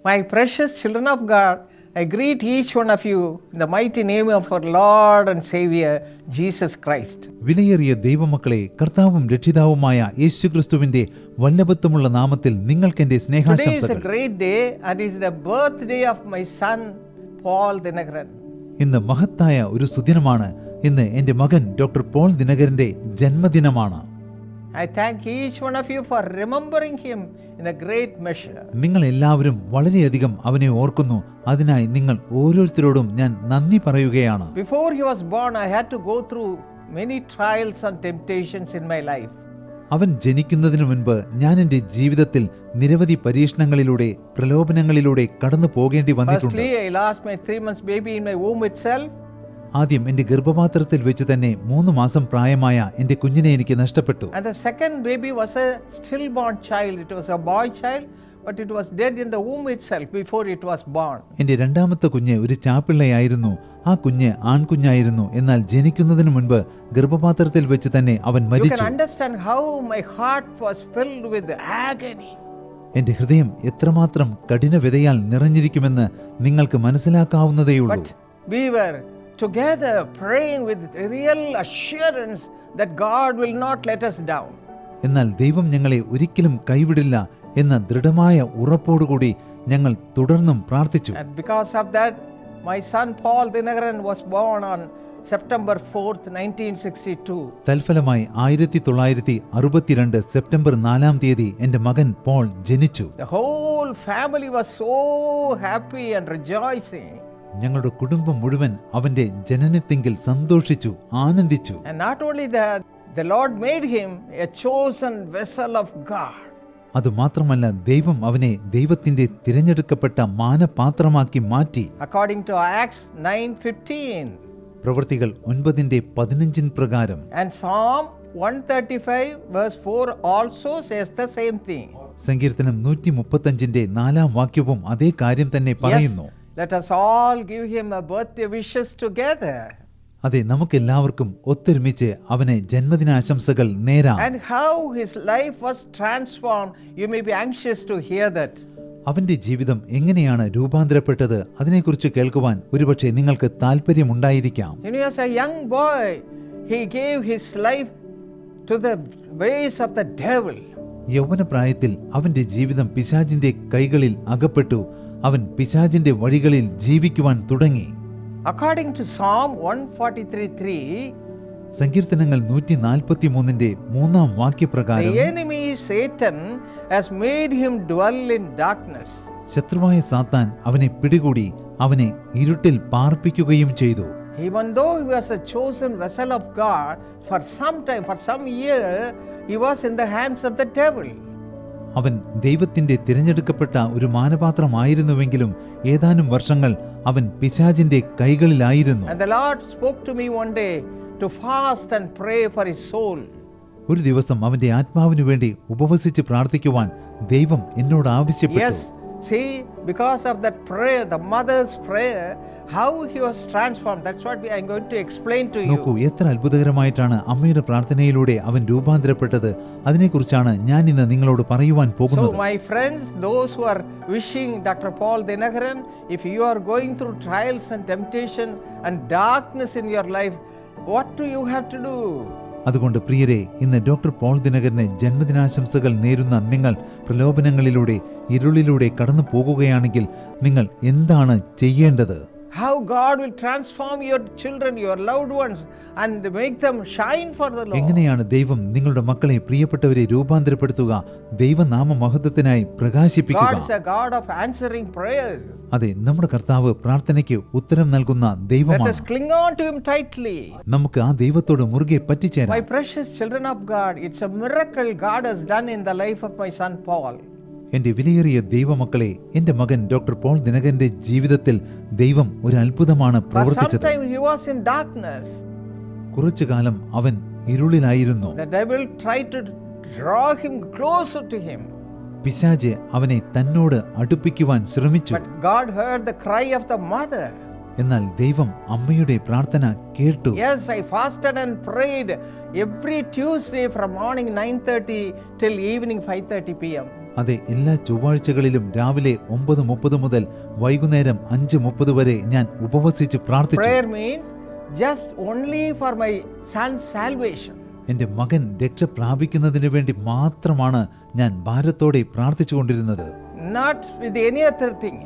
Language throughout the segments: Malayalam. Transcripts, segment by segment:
My precious children of God, I greet each one of you in the mighty name of our Lord and Savior, Jesus Christ. വിലയേറിയ ദൈവമക്കളെ, കർത്താവും രക്ഷിതാവുമായ യേശുക്രിസ്തുവിന്റെ വല്ലഭത്വമുള്ള നാമത്തിൽ നിങ്ങൾക്ക് എന്റെ Today is സ്നേഹാശംസകൾ. a great day and it is the birthday of my son, Paul Dinakaran. ഇന്ന് മഹത്തായ ഒരു സുദിനമാണ്. ഇന്ന് എന്റെ മകൻ ഡോക്ടർ പോൾ ദിനകരന്റെ ജന്മദിനമാണ്. I thank each one of you for remembering him in a great measure. നിങ്ങൾ എല്ലാവരും വളരെയധികം അവനെ ഓർക്കുന്നു. അതിനായി നിങ്ങൾ ഓരോരുത്തരോടും ഞാൻ നന്ദി പറയുകയാണ്. Before he was born, I had to go through many trials and temptations in my life. അവൻ ജനിക്കുന്നതിനു മുൻപ് ഞാൻ എന്റെ ജീവിതത്തിൽ നിരവധി പരീക്ഷണങ്ങളിലൂടെ പ്രലോഭനങ്ങളിലൂടെ കടന്നു പോകേണ്ടി വന്നിട്ടുണ്ട്. Firstly, I lost my 3 months baby in my womb itself. ആദ്യം എന്റെ ഗർഭപാത്രത്തിൽ വെച്ച് തന്നെ 3 മാസം പ്രായമായ എന്റെ കുഞ്ഞിനെ എനിക്ക് നഷ്ടപ്പെട്ടു. And the second baby was a stillborn child. It was a boy child, but it was dead in the womb itself before it was born. എന്റെ രണ്ടാമത്തെ കുഞ്ഞ് ഒരു ചാപ്പിള്ളയായിരുന്നു. ആ കുഞ്ഞ് ആൺകുഞ്ഞായിരുന്നു. എന്നാൽ ജനിക്കുന്നതിന് മുൻപ് ഗർഭപാത്രത്തിൽ വെച്ച് തന്നെ അവൻ You മരിച്ചു. can understand how my heart was filled with agony. എന്റെ ഹൃദയം എത്രമാത്രം കഠിന വ്യതയാൽ നിറഞ്ഞിരിക്കുമെന്ന് നിങ്ങൾക്ക് മനസ്സിലാക്കാവുന്നതേയുള്ളൂ. But we were together praying with real assurance that God will not let us down. എന്നാൽ ദൈവം ഞങ്ങളെ ഒരിക്കലും കൈവിടില്ല എന്ന ദൃഢമായ ഉറപ്പോടുകൂടി ഞങ്ങൾ തുടർന്നും പ്രാർത്ഥിച്ചു. And because of that, my son Paul Dinakaran was born on September 4th, 1962. തൽഫലമായി 1962 സെപ്റ്റംബർ 4-ാം തീയതി എന്റെ മകൻ പോൾ ജനിച്ചു. The whole family was so happy and rejoicing. ഞങ്ങളുടെ കുടുംബം മുഴുവൻ അവന്റെ ജനനത്തിങ്കിൽ സന്തോഷിച്ചു, ആനന്ദിച്ചു. And not only that, the Lord made him a chosen vessel of God. അതുമാത്രമല്ല, ദൈവം അവനെ ദൈവത്തിന്റെ തിരഞ്ഞെടുക്കപ്പെട്ട മാനപാത്രമാക്കി മാറ്റി. According to Acts 9:15. പ്രവൃത്തികൾ 9:15 പ്രകാരം. And Psalm 135 verse 4 also says the same thing. സങ്കീർത്തനം 135 4-ാം വാക്യവും അതേ കാര്യം തന്നെ പറയുന്നു. Let us all give him a birthday wishes together. അതെ, നമുക്കെല്ലാവർക്കും ഒത്തൊരുമിച്ച് അവന് ജന്മദിനാശംസകൾ നേരാം. And how his life was transformed, you may be anxious to hear that. അവന്റെ ജീവിതം എങ്ങനെയാണ് രൂപാന്തരപ്പെട്ടത്, അതിനെക്കുറിച്ച് കേൾക്കുവാൻ ഒരുപക്ഷെ നിങ്ങൾക്ക് താല്പര്യമുണ്ടായിരിക്കാം. When he was a young boy, he gave his life to the ways of the devil. യൗവനപ്രായത്തിൽ അവന്റെ ജീവിതം പിശാചിന്റെ കൈകളിൽ അകപ്പെട്ടു. അവൻ പിശാചിന്റെ വഴികളിൽ ജീവിക്കുവാൻ തുടങ്ങി. According to Psalm 143:3, സങ്കീർത്തനങ്ങൾ 143 3-ാം വാക്യപ്രകാരം, the enemy Satan has made him dwell in darkness. ശത്രുവായ സാത്താൻ അവനെ പിടികൂടി അവനെ ഇരുട്ടിൽ പാർപ്പിക്കുകയും ചെയ്തു. Even though he was a chosen vessel of God, for some time, for some year, he was in the hands of the devil. അവൻ ദൈവത്തിന്റെ തിരഞ്ഞെടുക്കപ്പെട്ട ഒരു മാനപാത്രമായിരുന്നുവെങ്കിലും ഏതാനും വർഷങ്ങൾ അവൻ പിശാചിന്റെ കൈകളിലായിരുന്നു. And the Lord spoke to me one day to fast and pray for his soul. ഒരു ദിവസം അവന്റെ ആത്മാവിനു വേണ്ടി ഉപവസിച്ച് പ്രാർത്ഥിക്കുവാൻ ദൈവം എന്നോട് ആവശ്യപ്പെട്ടു. Yes, see, because of that prayer, the mother's prayer, how he was transformed. That's what I am going to explain to you. നോക്കൂ, എത്ര അത്ഭുതകരമായിട്ടാണ് അമ്മയുടെ പ്രാർത്ഥനയിലൂടെ അവൻ രൂപാന്തരപ്പെട്ടത്. അതിനെക്കുറിച്ചാണ് ഞാൻ ഇന്ന് നിങ്ങളോട് പറയുവാൻ പോകുന്നത്. So my friends, those who are wishing Dr. Paul Dinakaran, if you are going through trials and temptation and darkness in your life, what do you have to do? അതുകൊണ്ട് പ്രിയരെ, ഇന്ന് ഡോക്ടർ പോൾ ദിനകരന് ജന്മദിനാശംസകൾ നേരുന്ന നിങ്ങൾ പ്രലോഭനങ്ങളിലൂടെ ഇരുളിലൂടെ കടന്നു പോകുകയാണെങ്കിൽ നിങ്ങൾ എന്താണ് ചെയ്യേണ്ടത്? How God will transform your children, your loved ones, and make them shine for the Lord. എങ്ങനെയാണ് ദൈവം നിങ്ങളുടെ മക്കളെ, പ്രിയപ്പെട്ടവരെ രൂപാന്തരപ്പെടുത്തുക, ദൈവനാമ മഹത്വത്തിനായി പ്രകാശിപ്പിക്കുക? God is a God of answering prayers. അതെ, നമ്മുടെ കർത്താവ് പ്രാർത്ഥനയ്ക്ക് ഉത്തരം നൽകുന്ന Let ദൈവമാണ്. us cling on to him tightly. നമുക്ക് ആ ദൈവത്തോട് മുറുകെ പറ്റിച്ചേരാം. My precious children of God, it's a miracle God has done in the life of my son Paul. എന്റെ വിലയേറിയ ദൈവമക്കളെ, എന്റെ മകൻ ഡോക്ടർ പോൾ ദിനകരന്റെ ജീവിതത്തിൽ ദൈവം ഒരു അത്ഭുതമാണ് പ്രവർത്തിച്ചത്. For some time he was in darkness. കുറച്ചു കാലം അവൻ ഇരുളിലായിരുന്നു. The devil tried to draw him closer to him. പിശാച് അവനെ തന്നോട് അടുപ്പിക്കുവാൻ ശ്രമിച്ചു. But God heard the cry of the mother. എന്നാൽ ദൈവം അമ്മയുടെ പ്രാർത്ഥന കേട്ടു. Yes, I fasted and prayed every Tuesday from morning 9:30 till evening 5:30 p.m. അതെ, എല്ലാ ചൊവ്വാഴ്ചകളിലും രാവിലെ 9:30 മുതൽ വൈകുന്നേരം 5:30 വരെ ഞാൻ ഉപവസിച്ച് പ്രാർത്ഥിച്ചു. Prayer means just only for my son's salvation. എന്റെ മകൻ രക്ഷ പ്രാപിക്കുന്നതിന് വേണ്ടി മാത്രമാണ് ഞാൻ ഭാരത്തോടെ പ്രാർത്ഥിച്ചുകൊണ്ടിരുന്നത്. Not with any other thing.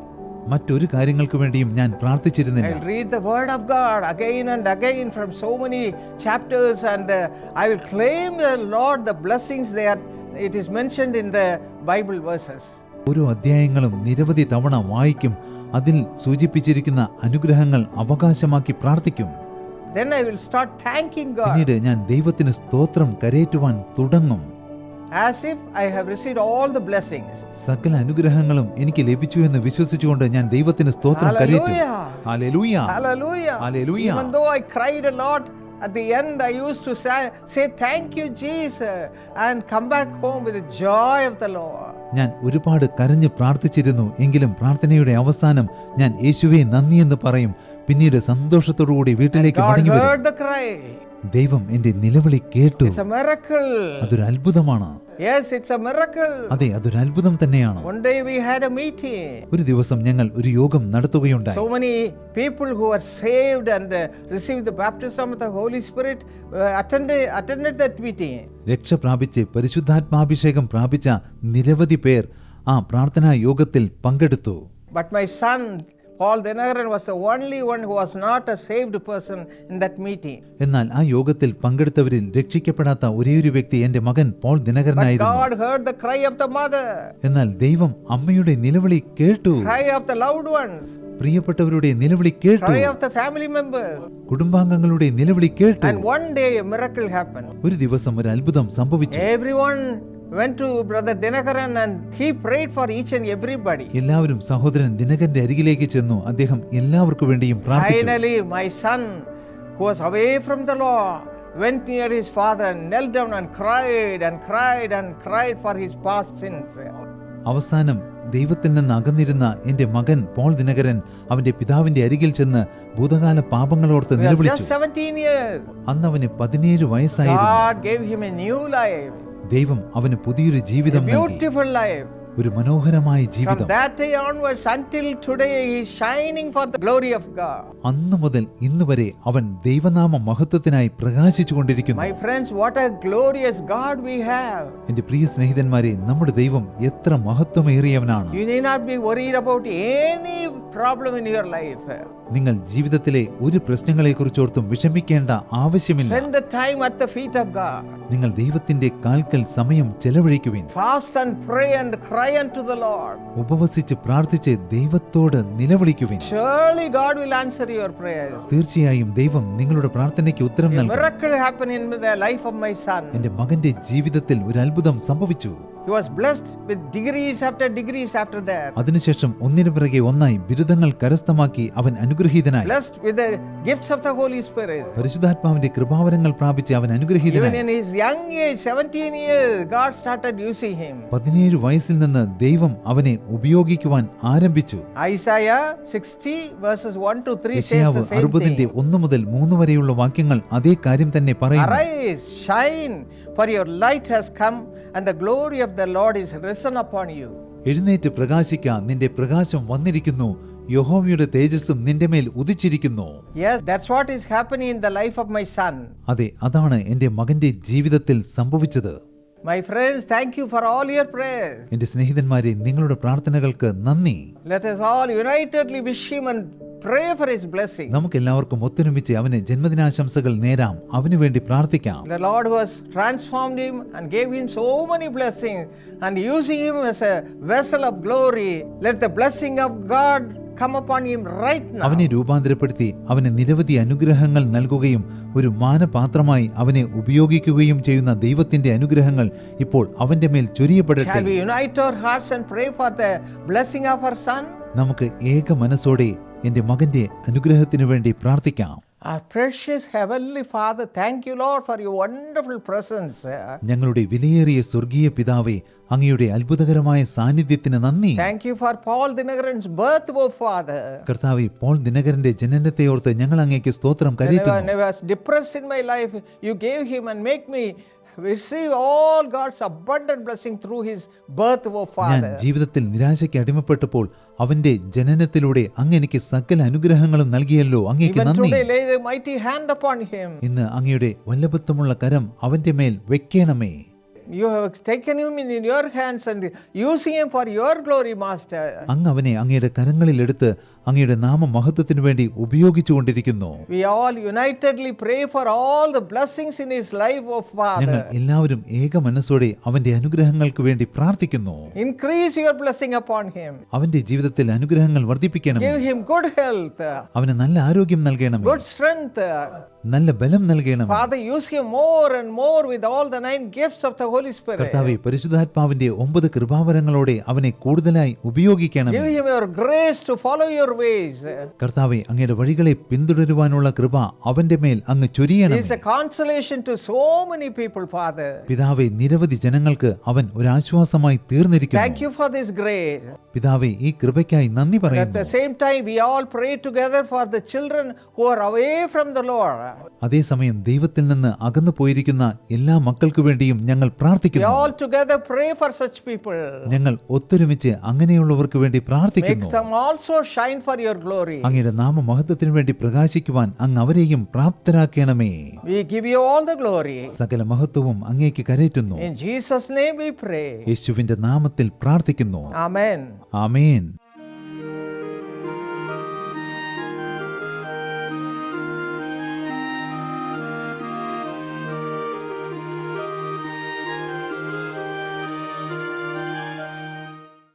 മറ്റൊരു കാര്യങ്ങൾക്ക് വേണ്ടിയും ഞാൻ പ്രാർത്ഥിച്ചിരുന്നില്ല. I'll read the word of God again and again from so many chapters, and I will claim the Lord the blessings that it is mentioned in the Bible verses. ഓരോ അധ്യായങ്ങളും നിരവധി തവണ വായിക്കും. അതിൽ സൂചിപ്പിച്ചിരിക്കുന്ന അനുഗ്രഹങ്ങൾ അവകാശമാക്കി പ്രാർത്ഥിക്കും. Then I will start thanking God പിന്നീട് ഞാൻ ദൈവത്തിന് സ്തോത്രം കരേറ്റുവാൻ തുടങ്ങും. as if I have received all the blessings. സകല അനുഗ്രഹങ്ങളും എനിക്ക് ലഭിച്ചു എന്ന് വിശ്വസിച്ചുകൊണ്ട് ഞാൻ ദൈവത്തിന് സ്തോത്രം കരേറ്റും. Hallelujah, Hallelujah. Hallelujah. Even though I cried a lot, at the end I used to say thank you Jesus and come back home with the joy of the Lord. ഞാൻ ഒരുപാട് കരഞ്ഞ് പ്രാർത്ഥിച്ചിരുന്നു. എങ്കിലും പ്രാർത്ഥനയുടെ അവസാനം ഞാൻ യേശുവേ നന്ദി എന്ന് പറയും. പിന്നീട് സന്തോഷത്തോടുകൂടി വീട്ടിലേക്ക് മടങ്ങി God വരും. heard the cry. ദൈവം എന്റെ നിലവിളി കേട്ടു. It's a miracle. അതൊരു അത്ഭുതമാണ്. Yes, it's a miracle. അതെ, അതൊരു അത്ഭുതം തന്നെയാണ്. One day we had a meeting. ഒരു ദിവസം ഞങ്ങൾ ഒരു യോഗം നടത്തുകയുണ്ടായി. So many people who are saved and received the baptism of the Holy Spirit attended that meeting. രക്ഷ പ്രാപിച്ച് പരിശുദ്ധാത്മാഭിഷേകം പ്രാപിച്ച നിരവധി പേർ ആ പ്രാർത്ഥനാ യോഗത്തിൽ പങ്കെടുത്തു. But my son Paul Dinagaran was the only one who was not a saved person in that meeting. എന്നാൽ ആ യോഗത്തിൽ പങ്കെടുത്തവരിൽ രക്ഷിക്കപ്പെടാത്ത ഒരേയൊരു വ്യക്തി എന്റെ മകൻ പോൾ But ദിനകരനായിരുന്നു. God heard the cry of the mother, എന്നാൽ ദൈവം അമ്മയുടെ നിലവിളി കേട്ടു. cry of the loved ones, പ്രിയപ്പെട്ടവരുടെ നിലവിളി കേട്ടു. cry of the family members. കുടുംബാംഗങ്ങളുടെ നിലവിളി കേട്ടു. And one day a miracle happened. ഒരു ദിവസം ഒരു അത്ഭുതം സംഭവിച്ചു. Everyone went to brother Dinakaran and he prayed for each and everybody. എല്ലാവരും സഹോദരൻ ദിനകരന്റെ അരികിലേക്ക് ചെന്നു. അദ്ദേഹം എല്ലാവർക്കും വേണ്ടിയും പ്രാർത്ഥിച്ചു. Finally my son who was away from the law went near his father and knelt down and cried and cried and cried for his past sins. അവസാനം ദൈവത്തിൽ നിന്ന് അകന്നിരുന്ന എന്റെ മകൻ പോൾ ദിനകരൻ അവന്റെ പിതാവിന്റെ അരികിൽ ചെന്ന് ഭൂതകാല പാപങ്ങളോർത്ത് He was നിലവിളിച്ചു. just 17 years. അന്ന് അവന് 17 വയസ്സായിരുന്നു. God gave him a new life, ദൈവം അവന് പുതിയൊരു a ജീവിതം നൽകി. beautiful life. ഒരു മനോഹരമായ From ജീവിതം. that day onwards until today he is shining for the glory of God. അന്ന് മുതൽ ഇന്ന് വരെ അവൻ ദൈവനാമ മഹത്വത്തിനായി പ്രകാശിച്ചുകൊണ്ടിരിക്കുന്നു. My friends, what a glorious God we have. എന്റെ പ്രിയ സ്നേഹിതന്മാരെ, നമ്മുടെ ദൈവം എത്ര മഹത്വമേറിയവനാണ്. You need not be worried about any problem in your life. നിങ്ങൾ ജീവിതത്തിലെ ഒരു പ്രശ്നങ്ങളെക്കുറിച്ചോർത്തും വിഷമിക്കേണ്ട ആവശ്യമില്ല. Spend the time at the feet of God. നിങ്ങൾ ദൈവത്തിന്റെ കാൽക്കൽ സമയം ചെലവഴിക്കുവിൻ. Fast and pray and cry unto the Lord. ഉപവസിച്ച് പ്രാർത്ഥിച്ച് ദൈവത്തോട് നിലവിളിക്കുവിൻ. Surely God will answer your prayers. തീർച്ചയായും ദൈവം നിങ്ങളുടെ പ്രാർത്ഥനയ്ക്ക് ഉത്തരം A നൽകും. miracle happened in the life of my son. എന്റെ മകന്റെ ജീവിതത്തിൽ ഒരു അത്ഭുതം സംഭവിച്ചു. He was blessed with degrees after that. അതിനുശേഷം ഒന്നിനു പിറകെ ഒന്നായി ബിരുദങ്ങൾ കരസ്ഥമാക്കി അവൻ അനുഗ്രഹീതനായി. Blessed with the gifts of the Holy Spirit. പരിശുദ്ധാത്മാവിന്റെ കൃപാവരങ്ങൾ പ്രാപിച്ച് അവൻ Even അനുഗ്രഹീതനായി. in his young age, 17 years, God started using him. 17 വയസ്സിൽ നിന്ന് ദൈവം അവനെ ഉപയോഗിക്കുവാൻ ആരംഭിച്ചു. Isaiah 60 verses 1 to 3 says യെശയ്യാവ് the same 60 thing. 1 മുതൽ 3 വരെയുള്ള വാക്യങ്ങൾ അതേ കാര്യം തന്നെ പറയുന്നു. Arise, shine, for your light has come, and the glory of the Lord is risen upon you. എഴുന്നേറ്റ് പ്രകാശിക്ക, നിന്റെ പ്രകാശം വന്നിരിക്കുന്നു, യഹോവയുടെ തേജസ്സും നിന്റെ മേൽ ഉദിച്ചിരിക്കുന്നു. Yes, that's what is happening in the life of my son. അതെ, അതാണ് എന്റെ മകന്റെ ജീവിതത്തിൽ സംഭവിച്ചത്. My friends, thank you for all your prayers. എന്റെ സ്നേഹിതന്മാരെ, നിങ്ങളുടെ പ്രാർത്ഥനകൾക്ക് നന്ദി. Let us all unitedly wish him and pray for his blessing. നമുക്കെല്ലാവർക്കും ഒത്തൊരുമിച്ച് അവന് ജന്മദിനാശംസകൾ നേരാം, അവനു വേണ്ടി പ്രാർത്ഥിക്കാം. The Lord who has transformed him and gave him so many blessings and using him as a vessel of glory, let the blessing of God come upon him right now. അവനെ രൂപാന്തരപ്പെടുത്തി അവന് നിരവധി അനുഗ്രഹങ്ങൾ നൽകുകയും ഒരു മാനപാത്രമായി അവനെ ഉപയോഗിക്കുകയും ചെയ്യുന്ന ദൈവത്തിന്റെ അനുഗ്രഹങ്ങൾ ഇപ്പോൾ അവന്റെ മേൽ ചൊരിയപ്പെടട്ടെ. Shall we unite our hearts and pray for the blessing of our son? നമുക്ക് ഏക മനസ്സോടെ എന്റെ മകന്റെ അനുഗ്രഹത്തിനു വേണ്ടി പ്രാർത്ഥിക്കാം. Our precious heavenly Father, thank you Lord for your wonderful presence. ഞങ്ങളുടെ വിലയേറിയ സ്വർഗീയ പിതാവേ, അങ്ങയുടെ അത്ഭുതകരമായ സാന്നിധ്യത്തിന് നന്ദി. Thank you for Paul Dinagaran's birth, O Father. കർത്താവേ, പോൾ ദിനകരന്റെ ജനനത്തെ ഓർത്ത് ഞങ്ങൾ അങ്ങേക്ക് സ്തോത്രം When കരയറ്റുന്നു. I was depressed in my life, you gave him and make me receive all God's abundant blessing through his birth, O ഞാൻ Father. ജീവിതത്തിൽ നിരാശയ്ക്ക് അടിമപ്പെട്ടപ്പോൾ അവന്റെ ജനനത്തിലൂടെ അങ്ങ് എനിക്ക് സകല അനുഗ്രഹങ്ങളും നൽകിയല്ലോ, അങ്ങേക്ക് Even നന്ദി. today, lay the mighty hand upon him. ഇന്ന് അങ്ങയുടെ വല്ലഭത്വമുള്ള കരം അവന്റെ മേൽ വെക്കണമേ. You have taken him in your hands and using him for your glory, Master. അങ്ങ് അവനെ അങ്ങയുടെ കരങ്ങളിലെടുത്ത് അങ്ങയുടെ നാമമഹത്വത്തിനു വേണ്ടി ഉപയോഗിച്ചുകൊണ്ടിരിക്കുന്നു. We all unitedly pray for all the blessings in his life, O ഞങ്ങൾ Father. എല്ലാവരും ഏക മനസ്സോടെ അവന്റെ അനുഗ്രഹങ്ങൾക്ക് വേണ്ടി പ്രാർത്ഥിക്കുന്നു. Increase your blessing upon him. അവന്റെ ജീവിതത്തിൽ അനുഗ്രഹങ്ങൾ വർദ്ധിപ്പിക്കണമേ. Give him good health, അവന് നല്ല ആരോഗ്യം നൽകണമേ, good strength. നല്ല ബലം നൽകണമേ. Father, use him more and more with all the 9 gifts of the Holy Spirit. കർത്താവേ, പരിശുദ്ധാത്മാവിന്റെ 9 കൃപാവരങ്ങളോടെ അവനെ കൂടുതലായി ഉപയോഗിക്കണമേ. Give him your grace to follow your ways. കർത്താവേ, അങ്ങയുടെ വഴികളെ പിന്തുടരുവാനുള്ള കൃപ അവന്റെ മേൽ അങ്ങ് He is ചൊരിയണമേ. a consolation to so many people, Father. പിതാവേ, നിരവധി ജനങ്ങൾക്ക് അവൻ ഒരു ആശ്വാസമായി Thank തീർന്നിരിക്കുന്നു. you for this grace. പിതാവേ, ഈ കൃപയ്ക്കായി നന്ദി At the പറയുന്നു. same time, we all pray together for the children who are away from the Lord. അതേസമയം ദൈവത്തിൽ നിന്ന് അകന്നു പോയിരിക്കുന്ന എല്ലാ മക്കൾക്കു വേണ്ടിയും ഞങ്ങൾ We പ്രാർത്ഥിക്കുന്നു. all together pray for such people. ഞങ്ങൾ ഒത്തൊരുമിച്ച് അങ്ങനെയുള്ളവർക്ക് വേണ്ടി Make പ്രാർത്ഥിക്കുന്നു. them also shine for your glory. അങ്ങയുടെ നാമമഹത്വത്തിനു വേണ്ടി പ്രകാശിക്കുവാൻ അങ്ങ് അവരെയും പ്രാപ്തരാക്കണമേ. We give you all the glory. സകല മഹത്വവും അങ്ങേക്ക് കരേറ്റുന്നു. In Jesus' name we pray. യേശുവിന്റെ നാമത്തിൽ പ്രാർത്ഥിക്കുന്നു. Amen. ആമേൻ.